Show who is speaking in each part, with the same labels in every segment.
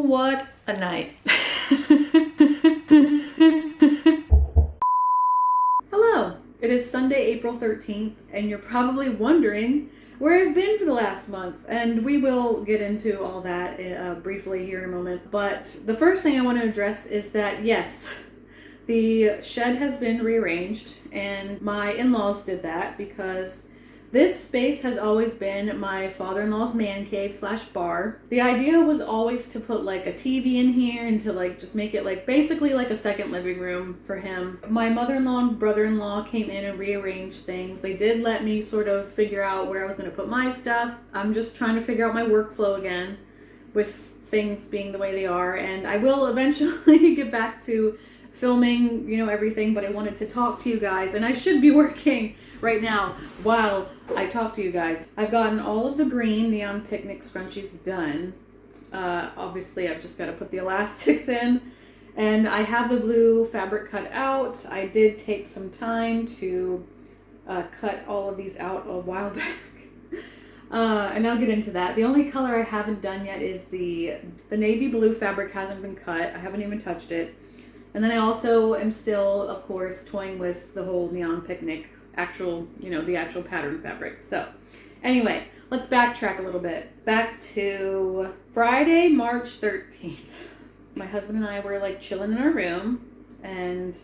Speaker 1: What a night. Hello, it is Sunday, April 13th, and you're probably wondering where I've been for the last month, and we will get into all that briefly here in a moment. But the first thing I want to address is that, yes, the shed has been rearranged, and my in-laws did that because this space has always been my father-in-law's man cave slash bar. The idea was always to put like a TV in here and to like just make it like basically like a second living room for him. My mother-in-law and brother-in-law came in and rearranged things. They did let me sort of figure out where I was going to put my stuff. I'm just trying to figure out my workflow again with things being the way they are, and I will eventually get back to filming, you know, everything, but I wanted to talk to you guys, and I should be working right now while I talk to you guys. I've gotten all of the green neon picnic scrunchies done. Obviously I've just got to put the elastics in, and I have the blue fabric cut out. I did take some time to cut all of these out a while back. And I'll get into that. The only color I haven't done yet is the navy blue fabric. Hasn't been cut. I haven't even touched it. And then I also am still, of course, toying with the whole neon picnic, the actual pattern fabric. So anyway, let's backtrack a little bit. Back to Friday, March 13th. My husband and I were like chilling in our room, and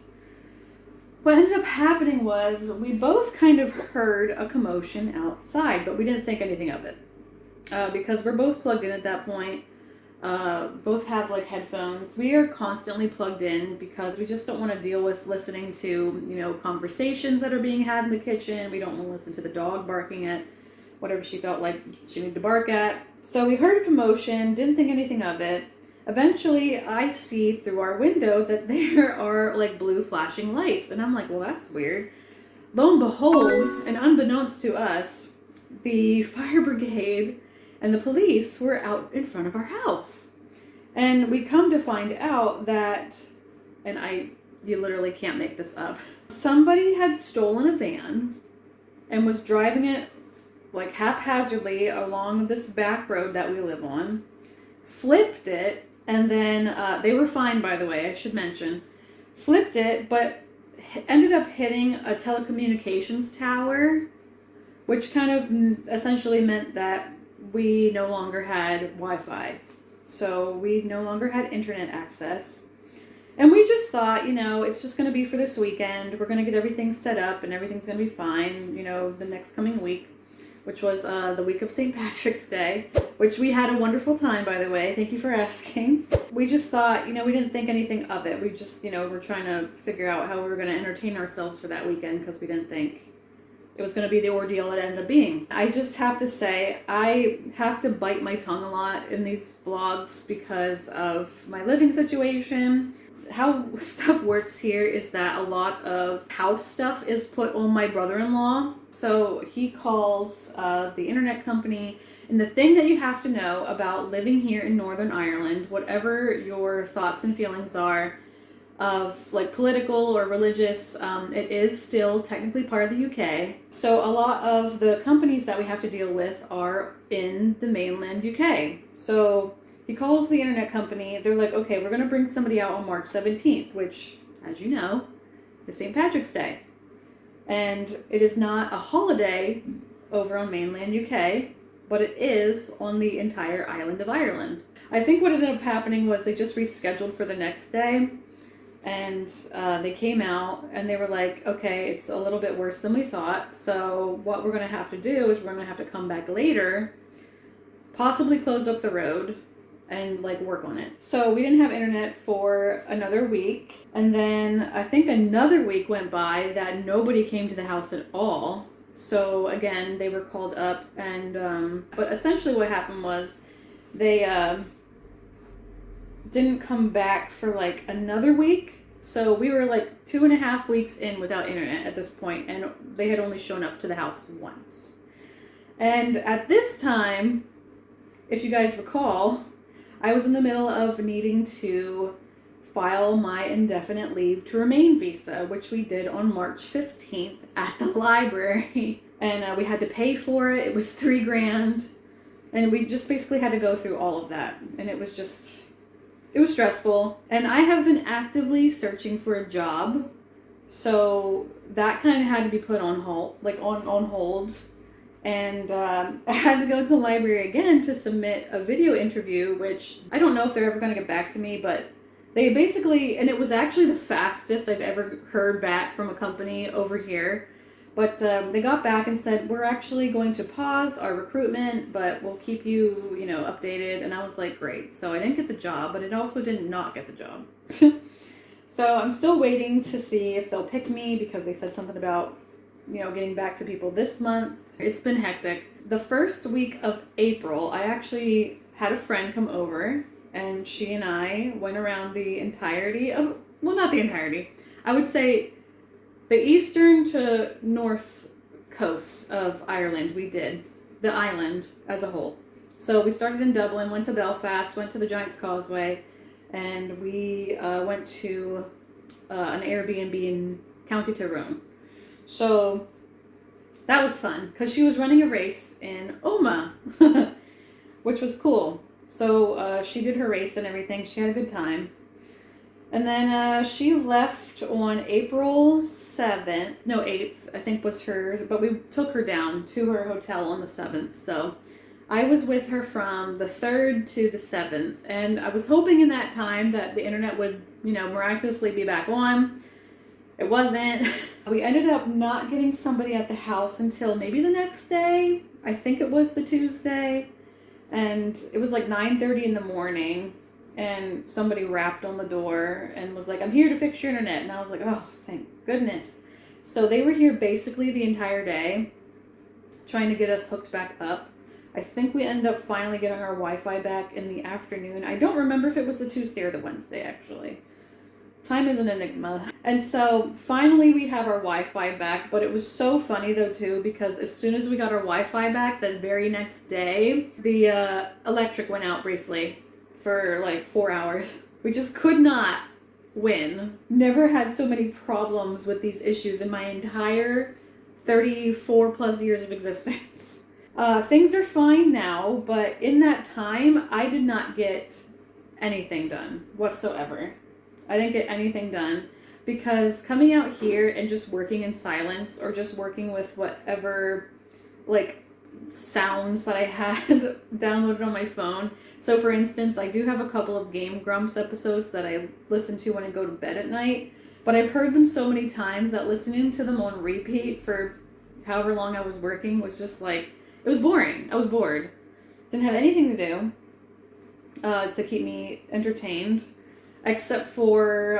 Speaker 1: what ended up happening was we both kind of heard a commotion outside, but we didn't think anything of it because we're both plugged in at that point. Both have like headphones. We are constantly plugged in because we just don't want to deal with listening to, you know, conversations that are being had in the kitchen. We don't want to listen to the dog barking at whatever she felt like she needed to bark at. So we heard a commotion, didn't think anything of it. Eventually I see through our window that there are like blue flashing lights, and I'm like, well, that's weird. Lo and behold, and unbeknownst to us, the fire brigade and the police were out in front of our house. And we come to find out that, and you literally can't make this up, somebody had stolen a van and was driving it like haphazardly along this back road that we live on, flipped it, and then they were fine, by the way, I should mention, flipped it, but ended up hitting a telecommunications tower, which kind of essentially meant that we no longer had Wi-Fi. So we no longer had internet access. And we just thought, you know, it's just going to be for this weekend. We're going to get everything set up and everything's going to be fine, you know, the next coming week, which was the week of St. Patrick's Day, which we had a wonderful time, by the way. Thank you for asking. We just thought, you know, we didn't think anything of it. We just, you know, we're trying to figure out how we were going to entertain ourselves for that weekend because we didn't think it was going to be the ordeal it ended up being. I just have to say, I have to bite my tongue a lot in these vlogs because of my living situation. How stuff works here is that a lot of house stuff is put on my brother-in-law. So he calls the internet company. And the thing that you have to know about living here in Northern Ireland, whatever your thoughts and feelings are, of like political or religious, it is still technically part of the UK. So a lot of the companies that we have to deal with are in the mainland UK. So he calls the internet company. They're like, okay, we're going to bring somebody out on March 17th, which, as you know, is St. Patrick's Day. And it is not a holiday over on mainland UK, but it is on the entire island of Ireland. I think what ended up happening was they just rescheduled for the next day. And they came out and they were like, okay, it's a little bit worse than we thought. So what we're going to have to do is we're going to have to come back later, possibly close up the road and like work on it. So we didn't have internet for another week. And then I think another week went by that nobody came to the house at all. So again, they were called up and, but essentially what happened was they, didn't come back for like another week. So we were like 2.5 weeks in without internet at this point, and they had only shown up to the house once. And at this time, if you guys recall, I was in the middle of needing to file my indefinite leave to remain visa, which we did on March 15th at the library. And we had to pay for it. It was $3,000. And we just basically had to go through all of that. And it was just it was stressful, and I have been actively searching for a job, so that kind of had to be put on hold, on hold. And I had to go to the library again to submit a video interview, which I don't know if they're ever going to get back to me, but they basically, and it was actually the fastest I've ever heard back from a company over here. But they got back and said, we're actually going to pause our recruitment, but we'll keep you, updated. And I was like, great. So I didn't get the job, but it also did not get the job. So I'm still waiting to see if they'll pick me, because they said something about, getting back to people this month. It's been hectic. The first week of April, I actually had a friend come over, and she and I went around the entirety of, well, not the entirety, I would say the eastern to north coast of Ireland. We did the island as a whole. So we started in Dublin, went to Belfast, went to the Giant's Causeway, and we went to an Airbnb in County Tyrone. So that was fun, because she was running a race in Oma, which was cool. So she did her race and everything. She had a good time. And then she left on April 7th, no, 8th, I think was her, but we took her down to her hotel on the 7th. So I was with her from the 3rd to the 7th. And I was hoping in that time that the internet would, miraculously be back on. It wasn't. We ended up not getting somebody at the house until maybe the next day. I think it was the Tuesday. And it was like 9:30 in the morning. And somebody rapped on the door and was like, I'm here to fix your internet. And I was like, oh, thank goodness. So they were here basically the entire day, trying to get us hooked back up. I think we ended up finally getting our Wi-Fi back in the afternoon. I don't remember if it was the Tuesday or the Wednesday, actually. Time is an enigma. And so finally we have our Wi-Fi back, but it was so funny though too, because as soon as we got our Wi-Fi back, the very next day, the electric went out briefly for like 4 hours. We just could not win. Never had so many problems with these issues in my entire 34 plus years of existence. Things are fine now, but in that time, I did not get anything done whatsoever. I didn't get anything done because coming out here and just working in silence or just working with whatever sounds that I had downloaded on my phone. So for instance, I do have a couple of Game Grumps episodes that I listen to when I go to bed at night, but I've heard them so many times that listening to them on repeat for however long I was working was just it was boring. I was bored. Didn't have anything to do to keep me entertained, except for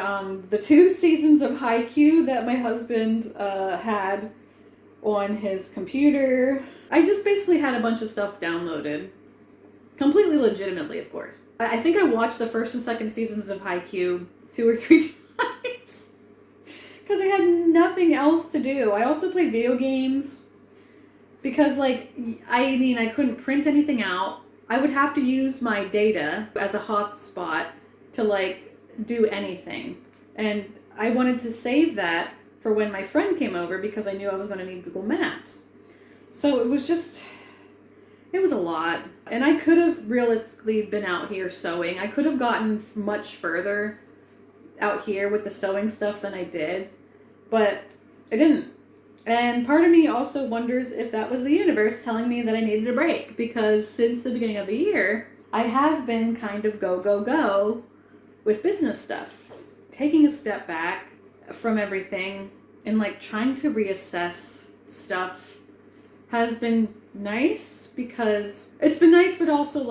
Speaker 1: the 2 seasons of Haikyuu that my husband had on his computer. I just basically had a bunch of stuff downloaded. Completely legitimately, of course. I think I watched the 1st and 2nd seasons of Haikyuu 2 or 3 times. Because I had nothing else to do. I also played video games. Because, I couldn't print anything out. I would have to use my data as a hotspot to, do anything. And I wanted to save that for when my friend came over because I knew I was going to need Google Maps. So it was a lot. And I could have realistically been out here sewing. I could have gotten much further out here with the sewing stuff than I did. But I didn't. And part of me also wonders if that was the universe telling me that I needed a break. Because since the beginning of the year, I have been kind of go with business stuff. Taking a step back from everything and trying to reassess stuff has been nice, because it's been nice, but also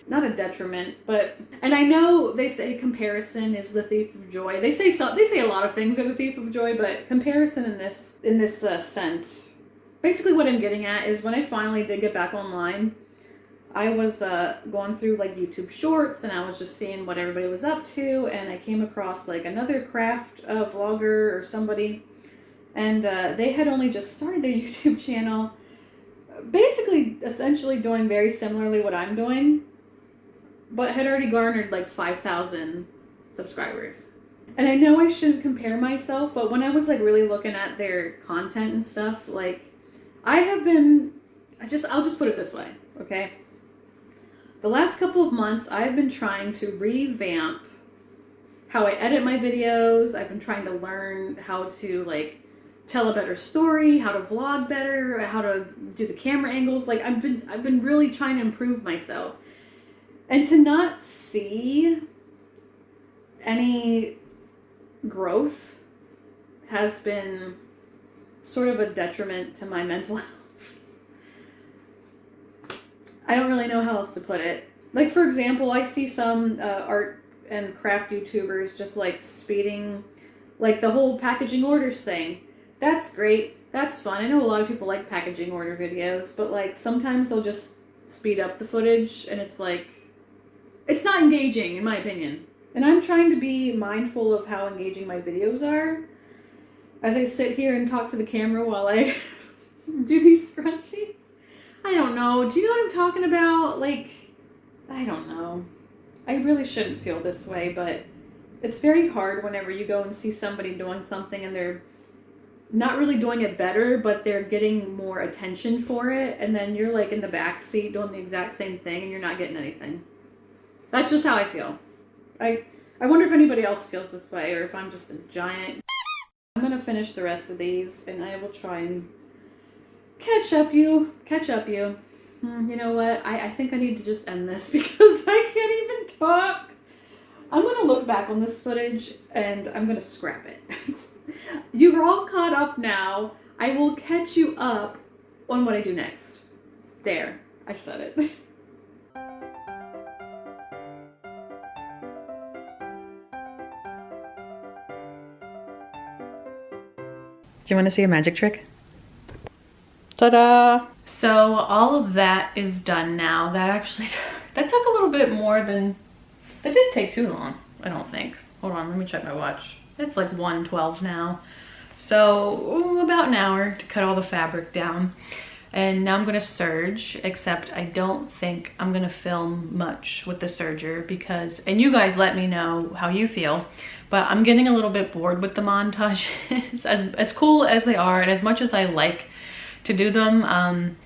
Speaker 1: not a detriment. And I know they say comparison is the thief of joy. They say a lot of things are the thief of joy, but comparison in this sense, basically what I'm getting at is when I finally did get back online, I was going through YouTube Shorts, and I was just seeing what everybody was up to, and I came across another craft vlogger or somebody, and they had only just started their YouTube channel, basically essentially doing very similarly what I'm doing, but had already garnered 5,000 subscribers. And I know I shouldn't compare myself, but when I was really looking at their content and stuff, I have been, I'll just put it this way, okay? The last couple of months, I've been trying to revamp how I edit my videos. I've been trying to learn how to like tell a better story, how to vlog better, how to do the camera angles. Like I've been really trying to improve myself. And to not see any growth has been sort of a detriment to my mental health. I don't really know how else to put it. Like, for example, I see some art and craft YouTubers just like speeding, like the whole packaging orders thing. That's great. That's fun. I know a lot of people like packaging order videos, but like sometimes they'll just speed up the footage and it's like, it's not engaging in my opinion. And I'm trying to be mindful of how engaging my videos are as I sit here and talk to the camera while I do these scrunchies. I don't know. Do you know what I'm talking about? Like, I don't know. I really shouldn't feel this way, but it's very hard whenever you go and see somebody doing something and they're not really doing it better, but they're getting more attention for it, and then you're like in the back seat doing the exact same thing and you're not getting anything. That's just how I feel. I wonder if anybody else feels this way or if I'm just a giant. I'm gonna finish the rest of these and I will try and catch up you. You know what? I think I need to just end this because I can't even talk. I'm gonna look back on this footage and I'm gonna scrap it. You're all caught up now. I will catch you up on what I do next. There, I said it. Do you want to see a magic trick? Ta-da! So all of that is done now. That took a little bit more than, that didn't take too long, I don't think. Hold on, let me check my watch. It's like 1:12 now. So about an hour to cut all the fabric down. And now I'm gonna serge, except I don't think I'm gonna film much with the serger because, and you guys let me know how you feel, but I'm getting a little bit bored with the montages. As cool as they are and as much as I like to do them,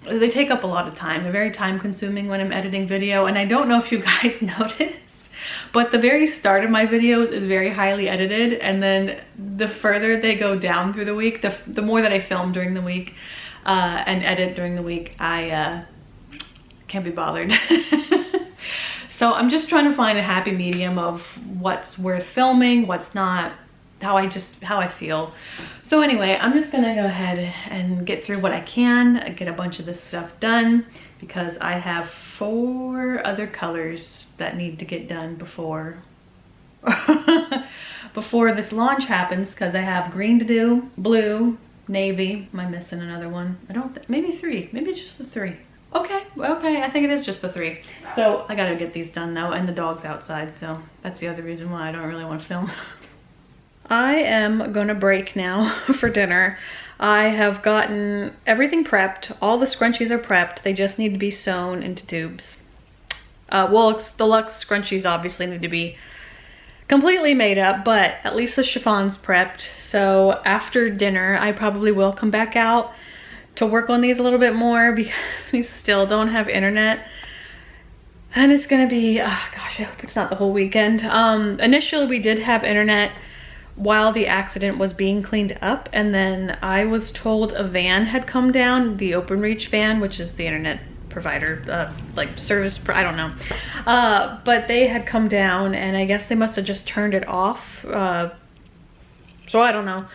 Speaker 1: they take up a lot of time. They're very time consuming when I'm editing video, and I don't know if you guys notice, but the very start of my videos is very highly edited, and then the further they go down through the week, the more that I film during the week and edit during the week, I can't be bothered. So I'm just trying to find a happy medium of what's worth filming, what's not, how I feel. So anyway, I'm just gonna go ahead and get through what I can, get a bunch of this stuff done, because I have 4 other colors that need to get done before before this launch happens, because I have green to do, blue, navy. Am I missing another one? I don't maybe 3. Maybe it's just the 3. Okay, I think it is just the 3. So I gotta get these done though, and the dog's outside, so that's the other reason why I don't really want to film. I am gonna break now for dinner. I have gotten everything prepped. All the scrunchies are prepped. They just need to be sewn into tubes. Well, the luxe scrunchies obviously need to be completely made up, but at least the chiffon's prepped. So after dinner, I probably will come back out to work on these a little bit more because we still don't have internet. And it's gonna be, oh gosh, I hope it's not the whole weekend. Initially we did have internet while the accident was being cleaned up, and then I was told a van had come down, the OpenReach van, which is the internet provider, like service, I don't know. But they had come down and I guess they must have just turned it off. So I don't know.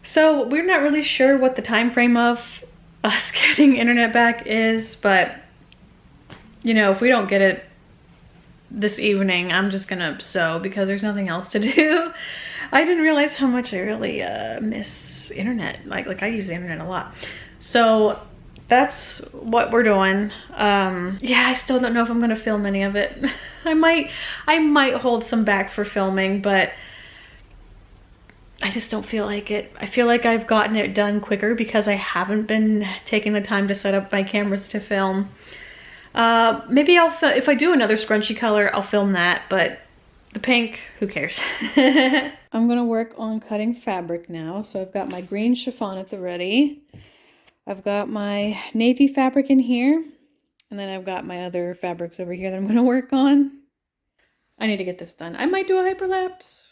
Speaker 1: So we're not really sure what the time frame of us getting internet back is, but you know, if we don't get it this evening, I'm just gonna sew because there's nothing else to do. I didn't realize how much I really miss internet. Like I use the internet a lot. So that's what we're doing. Yeah, I still don't know if I'm gonna film any of it. I might hold some back for filming, but I just don't feel like it. I feel like I've gotten it done quicker because I haven't been taking the time to set up my cameras to film. Maybe if I do another scrunchy color, I'll film that, but the pink, who cares? I'm gonna work on cutting fabric now. So I've got my green chiffon at the ready. I've got my navy fabric in here, and then I've got my other fabrics over here that I'm gonna work on. I need to get this done. I might do a hyperlapse.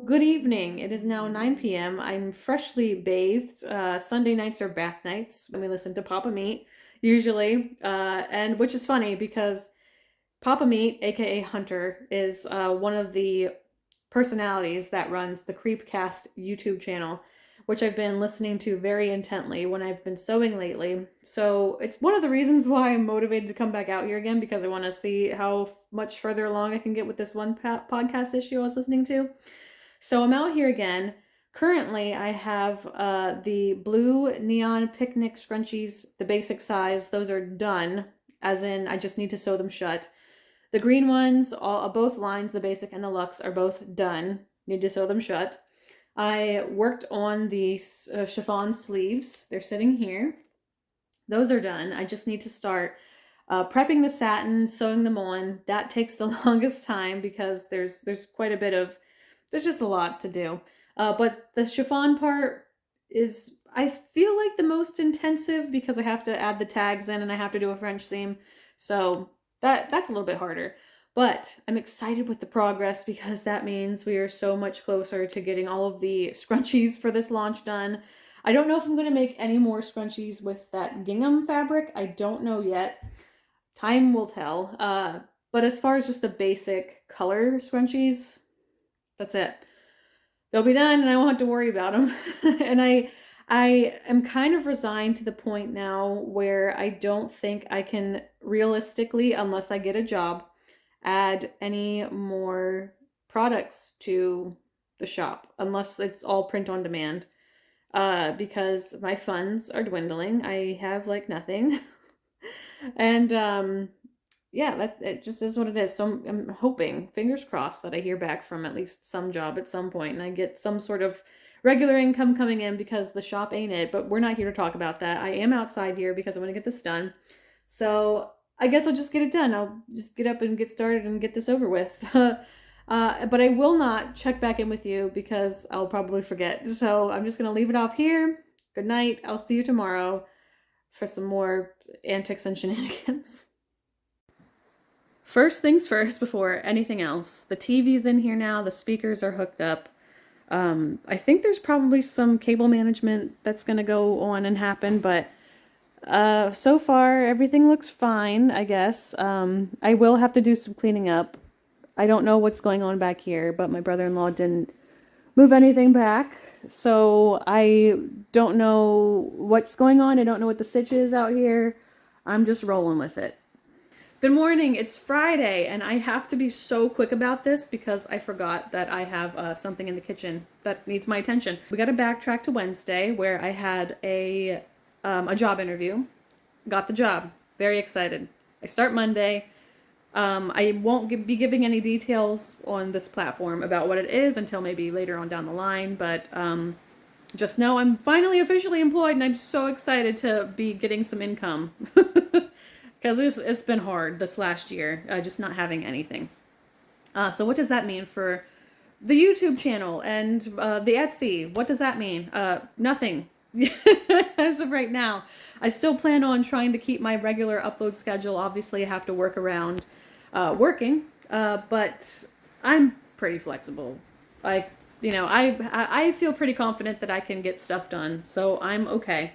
Speaker 1: Good evening. It is now 9 p.m. I'm freshly bathed. Sunday nights are bath nights when we listen to Papa Meat, usually. And which is funny because Papa Meat, aka Hunter, is one of the personalities that runs the Creepcast YouTube channel, which I've been listening to very intently when I've been sewing lately. So it's one of the reasons why I'm motivated to come back out here again, because I want to see how much further along I can get with this one podcast issue I was listening to. So I'm out here again. Currently, I have the blue neon picnic scrunchies, the basic size. Those are done, as in I just need to sew them shut. The green ones, both lines, the basic and the luxe, are both done. Need to sew them shut. I worked on the chiffon sleeves. They're sitting here. Those are done. I just need to start prepping the satin, sewing them on. That takes the longest time because there's quite a bit of, there's just a lot to do. But the chiffon part is, I feel like, the most intensive because I have to add the tags in and I have to do a French seam. So that's a little bit harder. But I'm excited with the progress because that means we are so much closer to getting all of the scrunchies for this launch done. I don't know if I'm going to make any more scrunchies with that gingham fabric. I don't know yet. Time will tell. But as far as just the basic color scrunchies, that's it. They'll be done and I won't have to worry about them. And I am kind of resigned to the point now where I don't think I can realistically, unless I get a job, add any more products to the shop, unless it's all print on demand. Because my funds are dwindling. I have like nothing. And yeah, it just is what it is. So I'm hoping, fingers crossed, that I hear back from at least some job at some point and I get some sort of regular income coming in because the shop ain't it, but we're not here to talk about that. I am outside here because I want to get this done. So I guess I'll just get it done. I'll just get up and get started and get this over with. But I will not check back in with you because I'll probably forget. So I'm just going to leave it off here. Good night. I'll see you tomorrow for some more antics and shenanigans. First things first before anything else. The TV's in here now. The speakers are hooked up. I think there's probably some cable management that's going to go on and happen, but so far everything looks fine, I guess. I will have to do some cleaning up. I don't know what's going on back here, but my brother-in-law didn't move anything back, so I don't know what's going on. I don't know what the sitch is out here. I'm just rolling with it. Good morning, it's Friday, and I have to be so quick about this because I forgot that I have something in the kitchen that needs my attention. We got to backtrack to Wednesday where I had a job interview. Got the job. Very excited. I start Monday. I won't be giving any details on this platform about what it is until maybe later on down the line, but just know I'm finally officially employed and I'm so excited to be getting some income. Because it's been hard this last year, just not having anything. So what does that mean for the YouTube channel and the Etsy? What does that mean? Nothing. As of right now. I still plan on trying to keep my regular upload schedule. Obviously, I have to work around working, but I'm pretty flexible. I feel pretty confident that I can get stuff done, so I'm okay.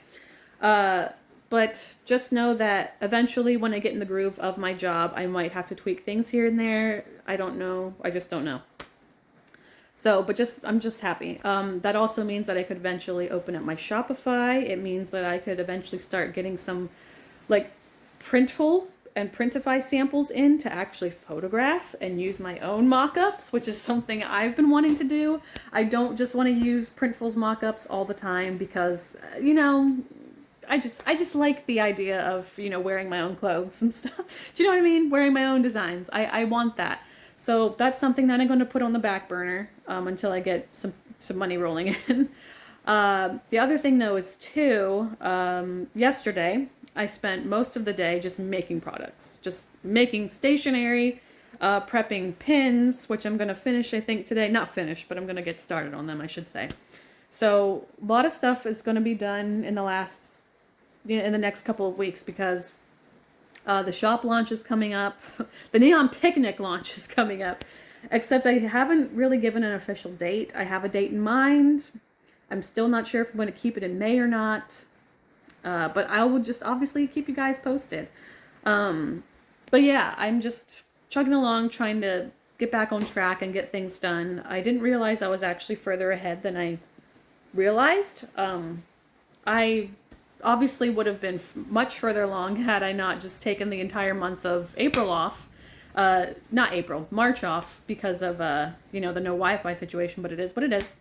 Speaker 1: But just know that eventually when I get in the groove of my job, I might have to tweak things here and there. I don't know. I just don't know. So, but I'm just happy. That also means that I could eventually open up my Shopify. It means that I could eventually start getting some like Printful and Printify samples in to actually photograph and use my own mock-ups, which is something I've been wanting to do. I don't just want to use Printful's mock-ups all the time because, I just like the idea of, wearing my own clothes and stuff. Do you know what I mean? Wearing my own designs. I want that. So that's something that I'm going to put on the back burner until I get some money rolling in. The other thing, though, is yesterday I spent most of the day just making products. Just making stationery, prepping pins, which I'm going to finish, I think, today. Not finish, but I'm going to get started on them, I should say. So a lot of stuff is going to be done in the next couple of weeks because the shop launch is coming up. The Neon Picnic launch is coming up. Except I haven't really given an official date. I have a date in mind. I'm still not sure if I'm going to keep it in May or not. But I will just obviously keep you guys posted. But yeah, I'm just chugging along trying to get back on track and get things done. I didn't realize I was actually further ahead than I realized. I obviously would have been much further along had I not just taken the entire month of April off. March off because of, the no Wi-Fi situation, but it is what it is.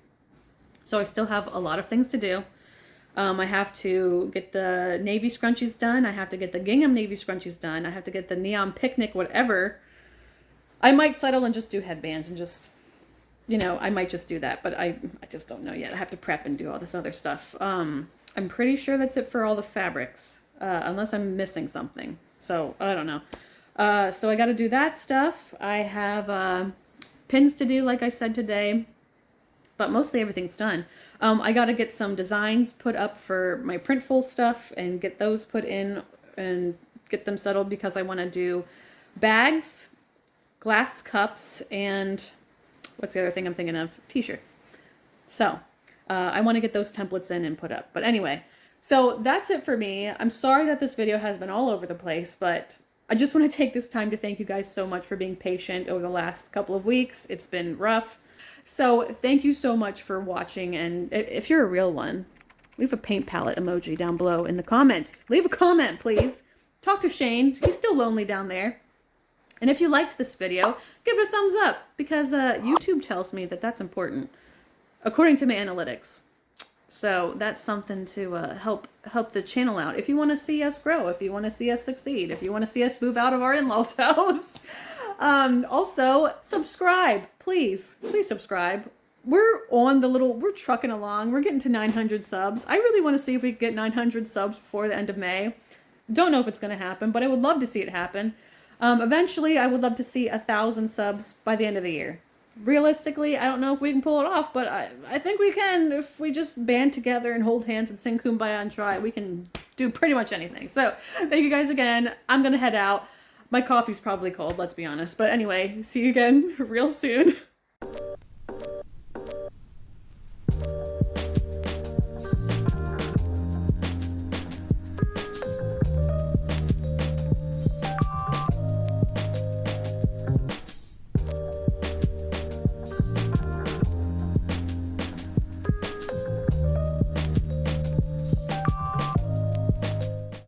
Speaker 1: So I still have a lot of things to do. I have to get the navy scrunchies done. I have to get the gingham navy scrunchies done. I have to get the Neon Picnic, whatever. I might settle and just do headbands and just, I might just do that, but I just don't know yet. I have to prep and do all this other stuff. I'm pretty sure that's it for all the fabrics, unless I'm missing something. So, I don't know. So I got to do that stuff. I have pins to do, like I said today, but mostly everything's done. I got to get some designs put up for my Printful stuff and get those put in and get them settled because I want to do bags, glass cups, and what's the other thing I'm thinking of? T-shirts. So I want to get those templates in and put up. But anyway, so that's it for me. I'm sorry that this video has been all over the place, but I just want to take this time to thank you guys so much for being patient over the last couple of weeks. It's been rough. So thank you so much for watching. And if you're a real one, leave a paint palette emoji down below in the comments. Leave a comment, please. Talk to Shane. He's still lonely down there. And if you liked this video, give it a thumbs up because YouTube tells me that that's important, according to my analytics. So that's something to help the channel out. If you want to see us grow, if you want to see us succeed, if you want to see us move out of our in-laws' house. Also, subscribe, please. Please subscribe. we're trucking along. We're getting to 900 subs. I really want to see if we can get 900 subs before the end of May. Don't know if it's going to happen, but I would love to see it happen. Eventually, I would love to see 1,000 subs by the end of the year. Realistically, I don't know if we can pull it off, but I think we can. If we just band together and hold hands and sing Kumbaya and try, we can do pretty much anything. So, thank you guys again. I'm going to head out. My coffee's probably cold, let's be honest. But anyway, see you again real soon.